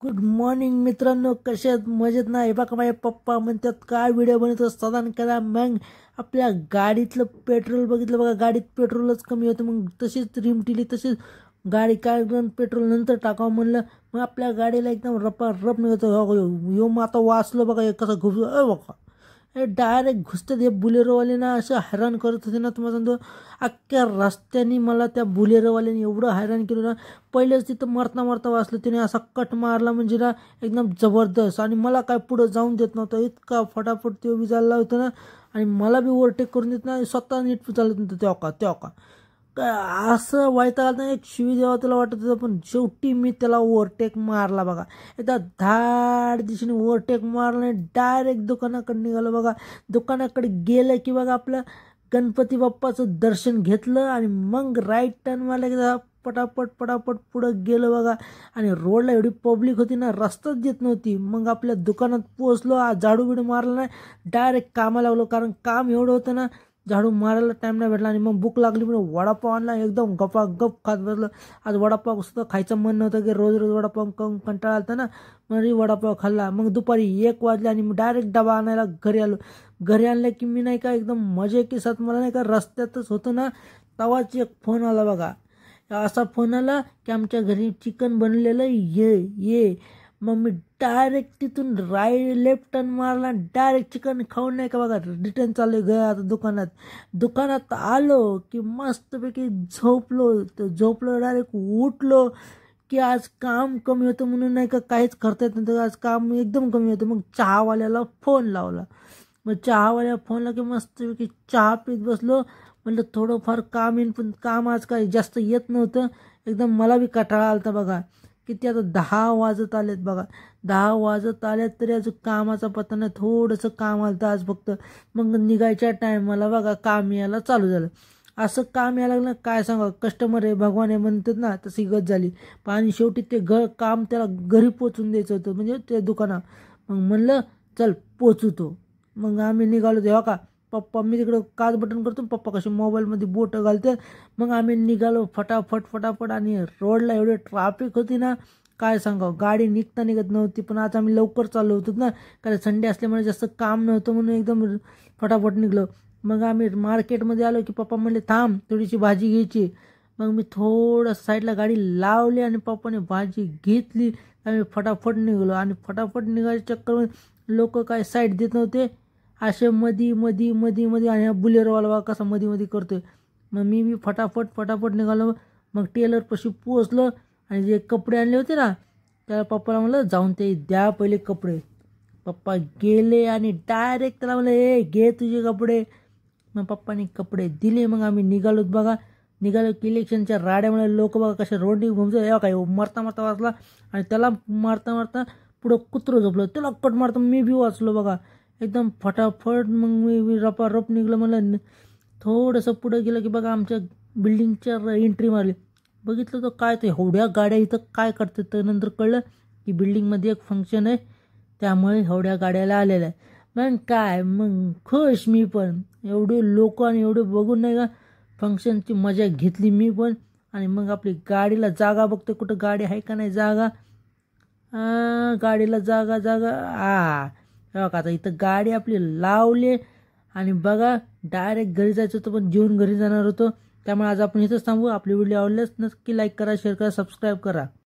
Good morning मित्रांनो, कसे आहेत? मजेत ना? हे बघा माझे पप्पा म्हणतात काय व्हिडिओ बनवतो साधारण करा. मग आपल्या गाडीतलं पेट्रोल बघितलं बघा, गाडीत पेट्रोलच कमी होतं. मग तशीच रिमटिली, तशीच गाडी काय पेट्रोल नंतर टाकावं म्हणलं. मग आपल्या गाडीला एकदम रप निघत यो. मग आता वाचलो बघा, कसं घुस बघा, हे डायरेक्ट घुसतात. हे बुलेरोवाले ना असं हैराण करत होते ना, तुम्हाला सांगतो अख्ख्या रस्त्याने मला त्या बुलेरोवाल्याने एवढं हैराण केलं ना. पहिलेच तिथं मरता वाचलं तिने, असा कट मारला म्हणजे ना एकदम जबरदस्त. आणि मला काय पुढं जाऊन देत नव्हतं, इतका फटाफट ते विचारला होतं ना. आणि मला बी ओव्हरटेक करून देत ना, स्वतः नीट चालत नव्हतं. तेव्हा का काय असं व्हायचं आलं ना, एक शिवी द्यावा त्याला वाटत होतं. पण शेवटी मी त्याला ओव्हरटेक मारला बघा. एकदा धाड दिशेने ओव्हरटेक मारला, डायरेक्ट दुकानाकडे निघालो बघा. दुकानाकडे गेलं की बघा आपलं गणपती बाप्पाचं दर्शन घेतलं आणि मग राईट टर्न मारला की पटापट पुढं गेलं बघा. आणि रोडला एवढी पब्लिक होती ना, रस्ताच देत नव्हती. मग आपल्या दुकानात पोहोचलो, झाडू बिडू मारला नाही, डायरेक्ट कामाला लागलो. कारण काम एवढं होतं ना, झाडू मारायला टाईम नाही भेटला. आणि मग भूक लागली म्हणून वडापाव आणला, एकदम गप खात बसलं. आज वडापाव सुद्धा खायचं मन नव्हतं, की रोज वडापाव कंटाळा आलता ना. मग वडापाव खाल्ला. मग दुपारी 1 वाजले आणि मी डायरेक्ट डबा आणायला घरी आलो. घरी आणलं की मी नाही का एकदम मजे के साथ, मला नाही का रस्त्यातच होतं ना, तवाच एक फोन आला बघा. असा फोन आला की आमच्या घरी चिकन बनलेलं, ये. मग मी डायरेक्ट तिथून लेफ्ट टर्न मारला, डायरेक्ट चिकन खाऊन नाही का बघा रिटर्न चालले घर. आता दुकानात आलो की मस्तपैकी झोपलो डायरेक्ट उठलो की आज काम कमी होतं म्हणून नाही का काहीच करता येत नव्हतं. आज काम एकदम कमी होतं. मग चहावाल्याला फोन लावला. मग चहावाल्या फोनला की मस्तपैकी चहा पीत बसलो. म्हणलं थोडंफार काम येईन, पण काम आज काही जास्त येत नव्हतं. एकदम मला बी कंटाळा आलता बघा. किती आता 10 वाजत आलेत बघा. 10 वाजत आलेत तरी अजून कामाचा पत्ता नाही. थोडंसं काम आलं आज फक्त. मग निघायच्या टायमाला बघा काम यायला चालू झालं. असं काम यायला लागलं काय सांगा, कस्टमर आहे भगवान आहे म्हणतात ना, तशी गत झाली. आणि शेवटी ते काम त्याला घरी पोचून द्यायचं होतं, म्हणजे ते दुकानात. मग म्हणलं चल पोचवतो. मग आम्ही निघालो. तेव्हा का पप्पा, मी तिकडं काच बटन करतो, पप्पा कसे मोबाईलमध्ये बोटं घालते. मग आम्ही निघालो फटाफट. आणि रोडला एवढी ट्रॅफिक होती ना, काय सांगावं, गाडी निघत नव्हती. पण आज आम्ही लवकर चाललो होतो ना, कारण संडे असल्यामुळे जास्त काम नव्हतं म्हणून एकदम फटाफट निघलो. मग आम्ही मार्केटमध्ये आलो की पप्पा म्हणले थांब, थोडीशी भाजी घ्यायची. मग मी थोडं साईडला गाडी लावली आणि पप्पाने भाजी घेतली. आम्ही फटाफट निघलो. आणि फटाफट निघायच्या चक्करमध्ये लोक काय साईड देत नव्हते, असे मधी आणि हा बुलेरोवाला बघा कसा मधी करतोय. मग मी बी फटाफट निघालो. मग टेलरपाशी पोचलो आणि जे कपडे आणले होते ना, त्याला पप्पाला म्हणलं जाऊन ते द्या पहिले कपडे. पप्पा गेले आणि डायरेक्ट त्याला म्हणलं ए घे तुझे कपडे. मग पप्पाने कपडे दिले. मग आम्ही निघालो बघा. की इलेक्शनच्या राड्यामुळे लोक बघा कसे रोडनी घुमतो. काय मरता वाचला. आणि त्याला मारता पुढं कुत्रं झोपलं, त्याला कट मारता मी बी वाचलो बघा एकदम फटाफट. मग मी रप निघलं. म्हणलं थोडंसं पुढं गेलं की बघा आमच्या बिल्डिंगच्या एंट्री मारली. बघितलं तर काय ते एवढ्या गाड्या इथं काय करतात. तर नंतर कळलं की बिल्डिंगमध्ये एक फंक्शन आहे, त्यामुळे एवढ्या गाड्याला आलेल्या आहे. मग खुश मी पण. एवढे लोक आणि एवढे बघून नाही का फंक्शनची मजा घेतली मी पण. आणि मग आपली गाडीला जागा बघते, कुठं गाडी आहे का नाही जागा. गाडीला जागा बघा आता इथं गाडी आपली लावली. आणि बघा डायरेक्ट घरी जायचं होतं, पण जेवून घरी जाणार होतो. त्यामुळे आज आपण इथंच थांबू. आपली व्हिडिओ आवडल्यास नक्की लाईक करा, शेअर करा, सबस्क्राईब करा.